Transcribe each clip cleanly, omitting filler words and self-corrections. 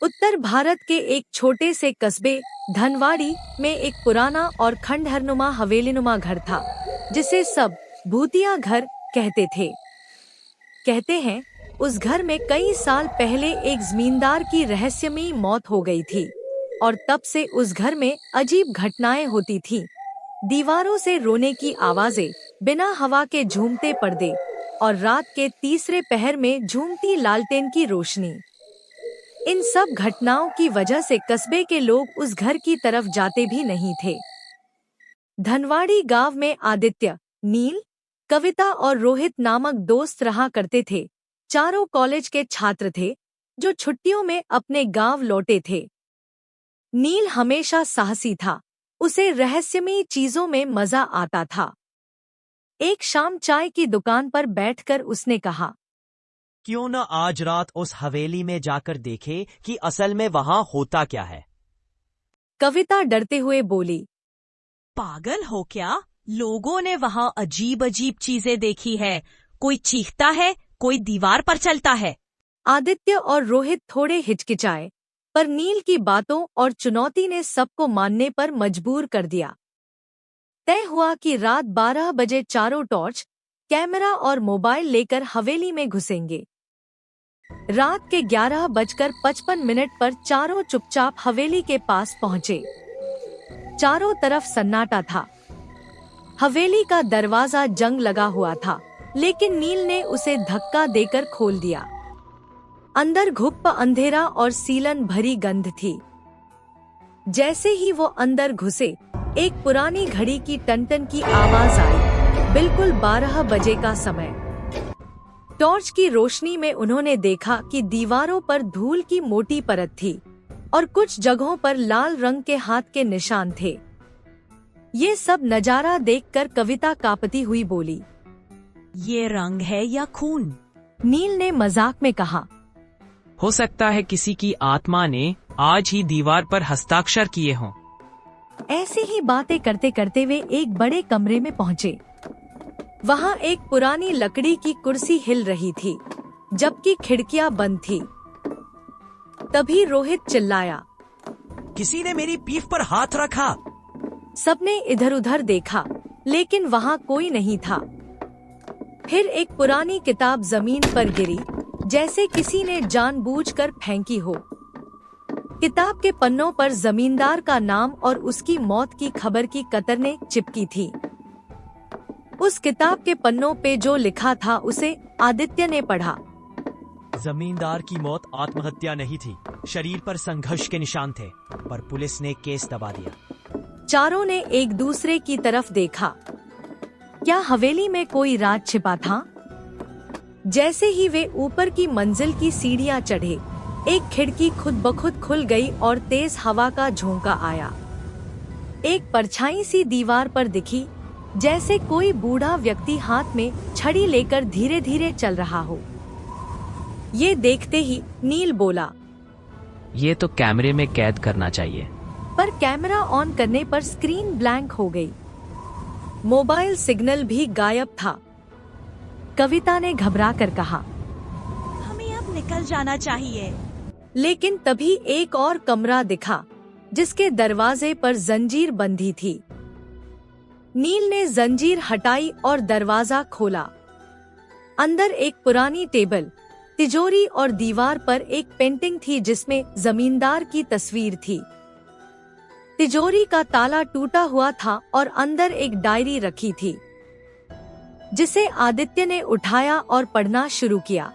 उत्तर भारत के एक छोटे से कस्बे धनवाड़ी में एक पुराना और खंडहरनुमा हवेलीनुमा घर था, जिसे सब भूतिया घर कहते थे। कहते हैं उस घर में कई साल पहले एक जमींदार की रहस्यमयी मौत हो गई थी और तब से उस घर में अजीब घटनाएं होती थी। दीवारों से रोने की आवाजें, बिना हवा के झूमते पर्दे और रात के तीसरे पहर में झूमती लालटेन की रोशनी। इन सब घटनाओं की वजह से कस्बे के लोग उस घर की तरफ जाते भी नहीं थे। धनवाड़ी गांव में आदित्य, नील, कविता और रोहित नामक दोस्त रहा करते थे। चारों कॉलेज के छात्र थे जो छुट्टियों में अपने गांव लौटे थे। नील हमेशा साहसी था, उसे रहस्यमयी चीजों में मजा आता था। एक शाम चाय की दुकान पर बैठकर उसने कहा, क्यों न आज रात उस हवेली में जाकर देखे कि असल में वहां होता क्या है। कविता डरते हुए बोली, पागल हो क्या? लोगों ने वहां अजीब अजीब चीजें देखी है। कोई चीखता है, कोई दीवार पर चलता है। आदित्य और रोहित थोड़े हिचकिचाए, पर नील की बातों और चुनौती ने सबको मानने पर मजबूर कर दिया। तय हुआ कि रात 12 बजे चारों टॉर्च, कैमरा और मोबाइल लेकर हवेली में घुसेंगे। रात के 11:55 पर चारों चुपचाप हवेली के पास पहुंचे। चारों तरफ सन्नाटा था। हवेली का दरवाजा जंग लगा हुआ था, लेकिन नील ने उसे धक्का देकर खोल दिया। अंदर घुप्प अंधेरा और सीलन भरी गंध थी। जैसे ही वो अंदर घुसे, एक पुरानी घड़ी की टन-टन की आवाज आई। बिल्कुल 12 बजे का समय। टॉर्च की रोशनी में उन्होंने देखा कि दीवारों पर धूल की मोटी परत थी और कुछ जगहों पर लाल रंग के हाथ के निशान थे। ये सब नजारा देखकर कविता कांपती हुई बोली, ये रंग है या खून? नील ने मजाक में कहा, हो सकता है किसी की आत्मा ने आज ही दीवार पर हस्ताक्षर किए हों। ऐसे ही बातें करते करते वे एक बड़े कमरे में पहुँचे। वहाँ एक पुरानी लकड़ी की कुर्सी हिल रही थी, जबकि खिड़कियाँ बंद थी। तभी रोहित चिल्लाया, किसी ने मेरी पीठ पर हाथ रखा। सबने इधर उधर देखा, लेकिन वहाँ कोई नहीं था। फिर एक पुरानी किताब जमीन पर गिरी, जैसे किसी ने जानबूझकर फेंकी हो। किताब के पन्नों पर जमींदार का नाम और उसकी मौत की खबर की कतरनें चिपकी थी। उस किताब के पन्नों पे जो लिखा था उसे आदित्य ने पढ़ा। जमींदार की मौत आत्महत्या नहीं थी, शरीर पर संघर्ष के निशान थे, पर पुलिस ने केस दबा दिया। चारों ने एक दूसरे की तरफ देखा। क्या हवेली में कोई राज छिपा था? जैसे ही वे ऊपर की मंजिल की सीढ़ियां चढ़े, एक खिड़की खुद ब खुद खुल गई और तेज हवा का झोंका आया। एक परछाई सी दीवार पर दिखी, जैसे कोई बूढ़ा व्यक्ति हाथ में छड़ी लेकर धीरे धीरे चल रहा हो। ये देखते ही नील बोला, ये तो कैमरे में कैद करना चाहिए। पर कैमरा ऑन करने पर स्क्रीन ब्लैंक हो गई। मोबाइल सिग्नल भी गायब था। कविता ने घबराकर कहा, हमें अब निकल जाना चाहिए। लेकिन तभी एक और कमरा दिखा, जिसके दरवाजे पर जंजीर बंधी थी। नील ने जंजीर हटाई और दरवाजा खोला। अंदर एक पुरानी टेबल, तिजोरी और दीवार पर एक पेंटिंग थी जिसमें जमींदार की तस्वीर थी। तिजोरी का ताला टूटा हुआ था और अंदर एक डायरी रखी थी, जिसे आदित्य ने उठाया और पढ़ना शुरू किया।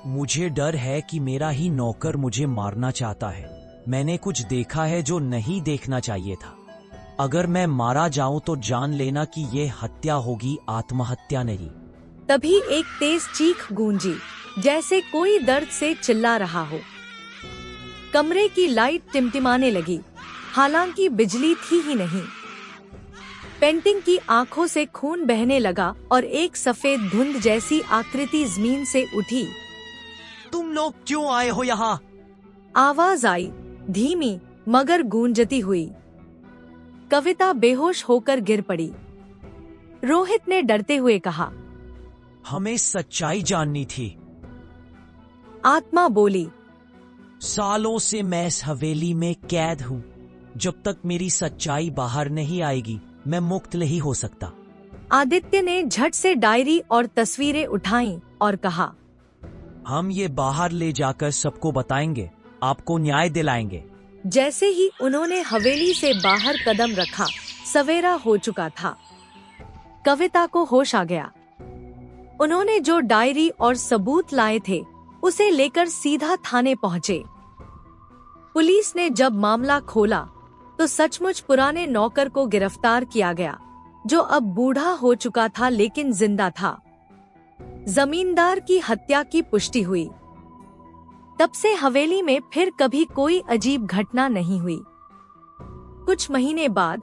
मुझे डर है कि मेरा ही नौकर मुझे मारना चाहता है। मैंने कुछ देखा है जो नहीं देखना चाहिए था। अगर मैं मारा जाऊं तो जान लेना कि ये हत्या होगी, आत्महत्या नहीं। तभी एक तेज चीख गूंजी, जैसे कोई दर्द से चिल्ला रहा हो। कमरे की लाइट टिमटिमाने लगी, हालांकि बिजली थी ही नहीं। पेंटिंग की आंखों से खून बहने लगा और एक सफेद धुंध जैसी आकृति जमीन से उठी। तुम लोग क्यों आए हो यहाँ? आवाज आई, धीमी मगर गूंजती हुई। कविता बेहोश होकर गिर पड़ी। रोहित ने डरते हुए कहा, हमें सच्चाई जाननी थी। आत्मा बोली, सालों से मैं इस हवेली में कैद हूँ। जब तक मेरी सच्चाई बाहर नहीं आएगी मैं मुक्त नहीं हो सकता। आदित्य ने झट से डायरी और तस्वीरें उठाईं और कहा, हम ये बाहर ले जाकर सबको बताएंगे, आपको न्याय दिलाएंगे। जैसे ही उन्होंने हवेली से बाहर कदम रखा, सवेरा हो चुका था। कविता को होश आ गया। उन्होंने जो डायरी और सबूत लाए थे उसे लेकर सीधा थाने पहुंचे। पुलिस ने जब मामला खोला तो सचमुच पुराने नौकर को गिरफ्तार किया गया, जो अब बूढ़ा हो चुका था लेकिन जिंदा था। जमींदार की हत्या की पुष्टि हुई। तब से हवेली में फिर कभी कोई अजीब घटना नहीं हुई। कुछ महीने बाद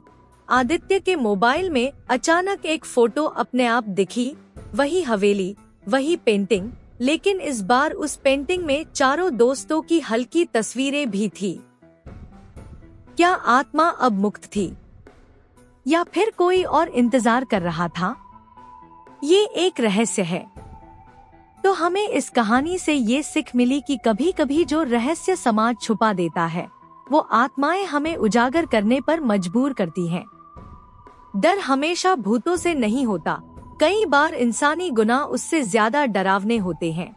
आदित्य के मोबाइल में अचानक एक फोटो अपने आप दिखी। वही हवेली, वही पेंटिंग, लेकिन इस बार उस पेंटिंग में चारों दोस्तों की हल्की तस्वीरें भी थी। क्या आत्मा अब मुक्त थी या फिर कोई और इंतजार कर रहा था? ये एक रहस्य है। तो हमें इस कहानी से ये सीख मिली कि कभी कभी जो रहस्य समाज छुपा देता है वो आत्माएं हमें उजागर करने पर मजबूर करती हैं। डर हमेशा भूतों से नहीं होता, कई बार इंसानी गुनाह उससे ज्यादा डरावने होते हैं।